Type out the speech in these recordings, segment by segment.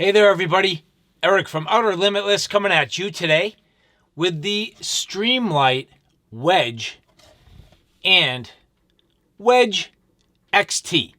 Hey there, everybody. Eric from Outer Limitless coming at you today with the Streamlight Wedge and Wedge XT.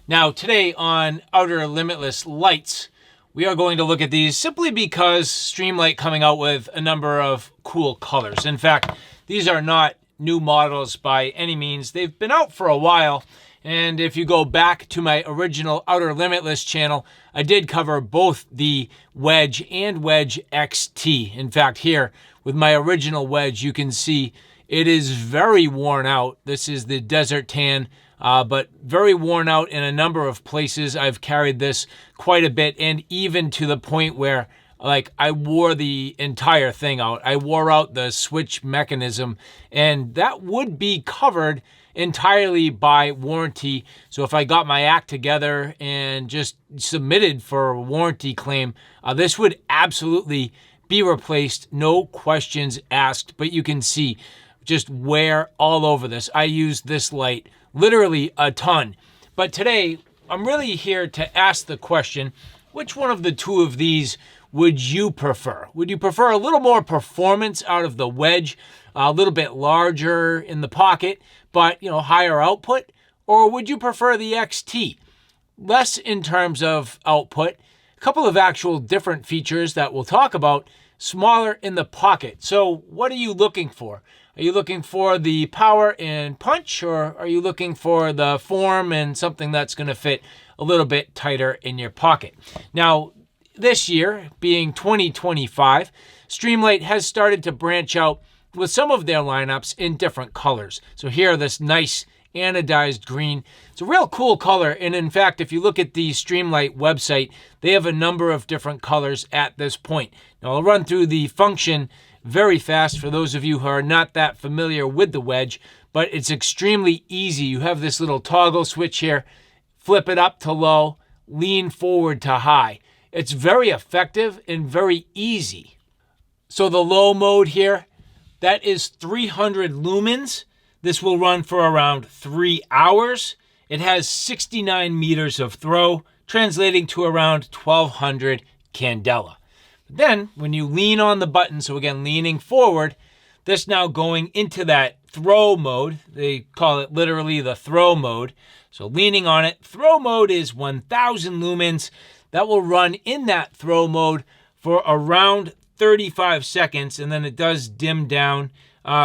Now, today on Outer Limitless Lights, we are going to look at these simply because Streamlight coming out with a number of cool colors. In fact, these are not new models by any means. They've been out for a while. And if you go back to my original Outer Limitless channel, I did cover both the Wedge and Wedge XT. In fact, here with my original Wedge, you can see it is very worn out. This is the desert tan, but very worn out in a number of places. I've carried this quite a bit, and even to the point where I wore the entire thing out. I wore out the switch mechanism, and that would be covered entirely by warranty. So if I got my act together and just submitted for a warranty claim, this would absolutely be replaced, no questions asked. But you can see just wear all over this. I use this light literally a ton. But today, I'm really here to ask the question, which one of the two of these would you prefer? Would you prefer a little more performance out of the Wedge, a little bit larger in the pocket, but higher output? Or would you prefer the XT? Less in terms of output, a couple of actual different features that we'll talk about, smaller in the pocket. So what are you looking for? Are you looking for the power and punch, or are you looking for the form and something that's going to fit a little bit tighter in your pocket? Now, this year, being 2025, Streamlight has started to branch out with some of their lineups in different colors. So here, this nice anodized green. It's a real cool color. And in fact, if you look at the Streamlight website, they have a number of different colors at this point. Now, I'll run through the function very fast for those of you who are not that familiar with the Wedge, but it's extremely easy. You have this little toggle switch here, flip it up to low, lean forward to high. It's very effective and very easy. So the low mode here, that is 300 lumens. This will run for around 3 hours. It has 69 meters of throw, translating to around 1200 candela. Then when you lean on the button, so again, leaning forward, this now going into that throw mode. They call it literally the throw mode. So leaning on it, throw mode is 1000 lumens. That will run in that throw mode for around 35 seconds, and then it does dim down.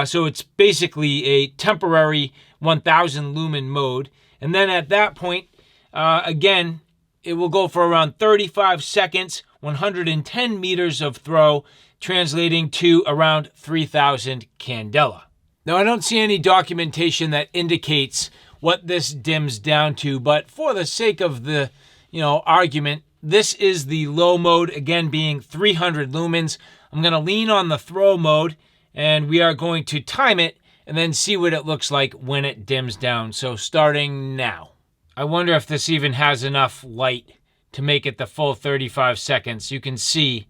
So it's basically a temporary 1000 lumen mode. And then at that point, again, it will go for around 35 seconds, 110 meters of throw, translating to around 3000 candela. Now, I don't see any documentation that indicates what this dims down to, but for the sake of the argument, this is the low mode, again being 300 lumens. I'm going to lean on the throw mode, and we are going to time it and then see what it looks like when it dims down. So starting now. I wonder if this even has enough light to make it the full 35 seconds. You can see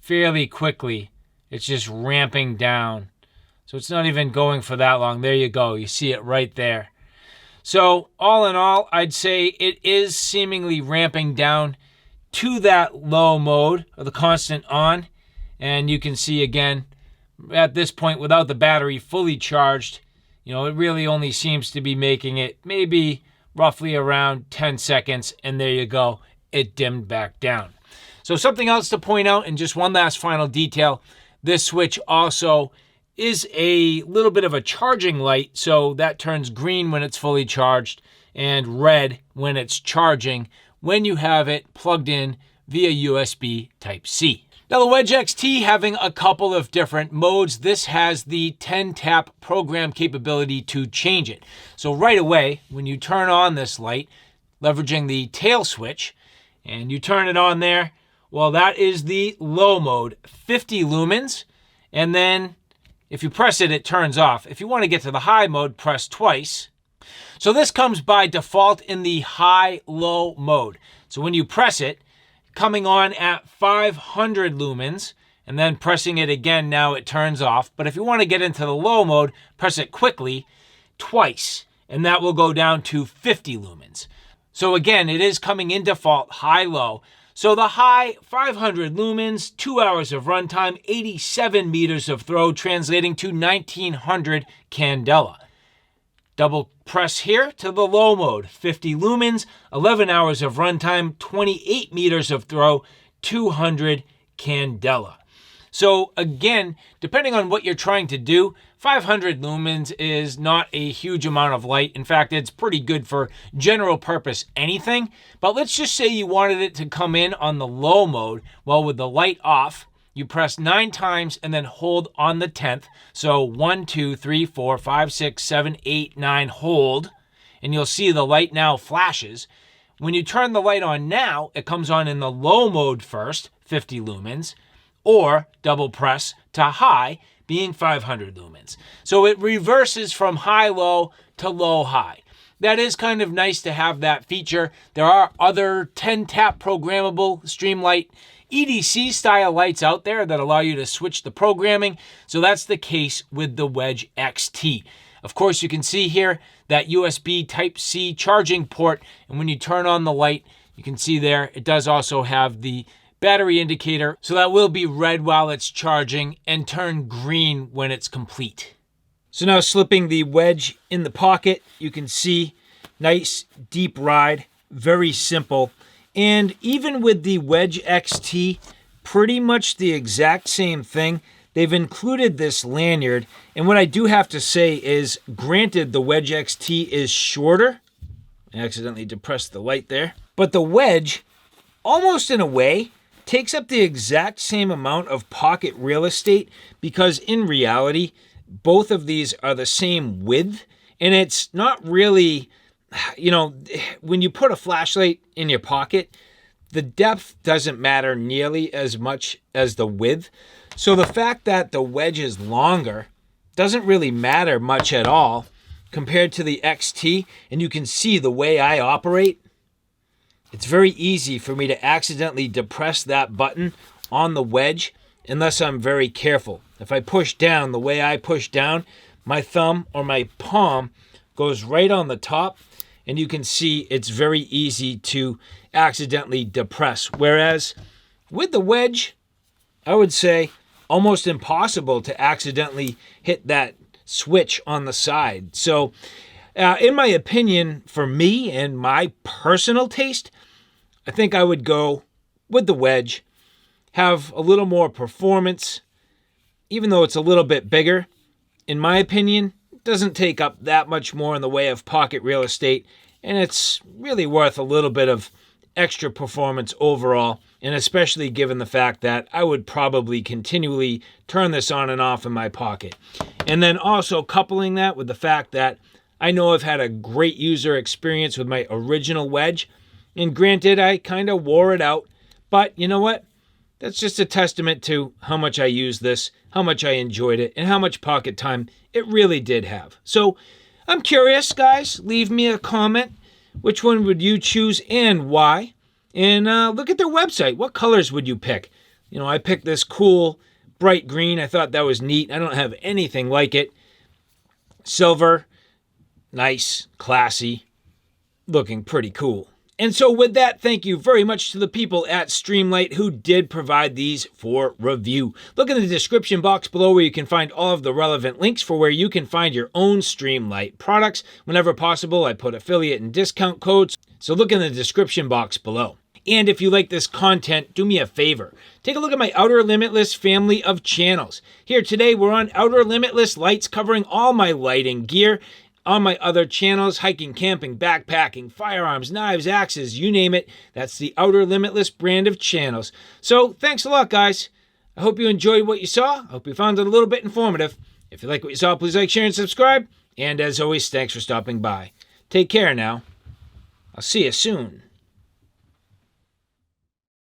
fairly quickly it's just ramping down. So it's not even going for that long. There you go. You see it right there. So all in all, I'd say it is seemingly ramping down to that low mode, or the constant on. And you can see again, at this point, without the battery fully charged, it really only seems to be making it maybe roughly around 10 seconds. And there you go. It dimmed back down. So something else to point out, and just one last final detail, this switch also is a little bit of a charging light. So that turns green when it's fully charged and red when it's charging when you have it plugged in via USB Type-C. Now, the Wedge XT having a couple of different modes. This has the 10-tap program capability to change it. So right away, when you turn on this light, leveraging the tail switch, and you turn it on there, well, that is the low mode, 50 lumens. And then if you press it, it turns off. If you want to get to the high mode, press twice. So this comes by default in the high-low mode. So when you press it, coming on at 500 lumens, and then pressing it again, now it turns off. But if you want to get into the low mode, press it quickly twice, and that will go down to 50 lumens. So again, it is coming in default high-low. So the high, 500 lumens, 2 hours of runtime, 87 meters of throw, translating to 1900 candela. Double press here to the low mode, 50 lumens, 11 hours of runtime, 28 meters of throw, 200 candela. So again, depending on what you're trying to do, 500 lumens is not a huge amount of light. In fact, it's pretty good for general purpose anything. But let's just say you wanted it to come in on the low mode. Well, with the light off, you press 9 times and then hold on the 10th. So 1, 2, 3, 4, 5, 6, 7, 8, 9, hold. And you'll see the light now flashes. When you turn the light on now, it comes on in the low mode first, 50 lumens, or double press to high, being 500 lumens. So it reverses from high-low to low-high. That is kind of nice to have that feature. There are other 10-tap programmable Streamlight EDC style lights out there that allow you to switch the programming. So that's the case with the Wedge XT. Of course, you can see here that USB Type-C charging port. And when you turn on the light, you can see there, it does also have the battery indicator, so that will be red while it's charging and turn green when it's complete. So now slipping the Wedge in the pocket, you can see nice deep ride, very simple. And even with the Wedge XT, pretty much the exact same thing. They've included this lanyard, and what I do have to say is, granted the Wedge XT is shorter, I accidentally depressed the light there, but the Wedge, almost in a way, takes up the exact same amount of pocket real estate, because in reality, both of these are the same width, and it's not really, you know, when you put a flashlight in your pocket, the depth doesn't matter nearly as much as the width. So the fact that the Wedge is longer doesn't really matter much at all compared to the XT, and you can see the way I operate. It's very easy for me to accidentally depress that button on the Wedge unless I'm very careful. If I push down the way I push down, my thumb or my palm goes right on the top, and you can see it's very easy to accidentally depress. Whereas with the Wedge, I would say almost impossible to accidentally hit that switch on the side. So in my opinion, for me and my personal taste, I think I would go with the Wedge, have a little more performance, even though it's a little bit bigger. In my opinion, it doesn't take up that much more in the way of pocket real estate, and it's really worth a little bit of extra performance overall, and especially given the fact that I would probably continually turn this on and off in my pocket. And then also coupling that with the fact that I know I've had a great user experience with my original Wedge, and granted, I kind of wore it out, but you know what? That's just a testament to how much I used this, how much I enjoyed it, and how much pocket time it really did have. So I'm curious, guys. Leave me a comment. Which one would you choose and why? And look at their website. What colors would you pick? You know, I picked this cool bright green. I thought that was neat. I don't have anything like it. Silver, nice, classy, looking pretty cool. And so with that, thank you very much to the people at Streamlight who did provide these for review. Look in the description box below where you can find all of the relevant links for where you can find your own Streamlight products. Whenever possible, I put affiliate and discount codes, so look in the description box below. And if you like this content, do me a favor. Take a look at my Outer Limitless family of channels. Here today, we're on Outer Limitless lights, covering all my lighting gear. On my other channels, hiking, camping, backpacking, firearms, knives, axes, you name it. That's the Outer Limitless brand of channels. So thanks a lot, guys. I hope you enjoyed what you saw. I hope you found it a little bit informative. If you like what you saw, please like, share, and subscribe. And as always, thanks for stopping by. Take care now. I'll see you soon.